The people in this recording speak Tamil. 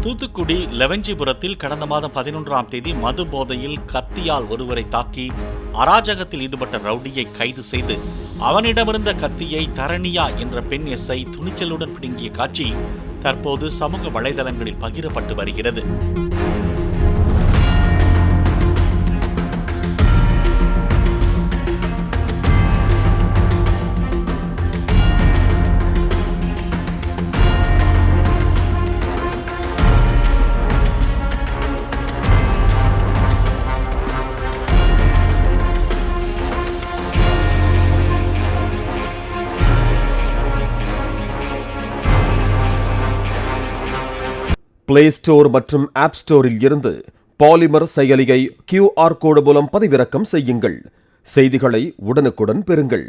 தூத்துக்குடி லெவஞ்சிபுரத்தில் கடந்த மாதம் 11ஆம் தேதி மது போதையில் கத்தியால் ஒருவரை தாக்கி அராஜகத்தில் ஈடுபட்ட ரவுடியை கைது செய்து அவனிடமிருந்த கத்தியை தரணியா என்ற பெண் எஸ்ஐ துணிச்சலுடன் பிடுங்கிய காட்சி தற்போது சமூக வலைதளங்களில் பகிரப்பட்டு வருகிறது. பிளே ஸ்டோர் மற்றும் ஆப் ஸ்டோரில் இருந்து பாலிமர் செயலியை QR கோடு மூலம் பதிவிறக்கம் செய்யுங்கள். செய்திகளை உடனுக்குடன் பெறுங்கள்.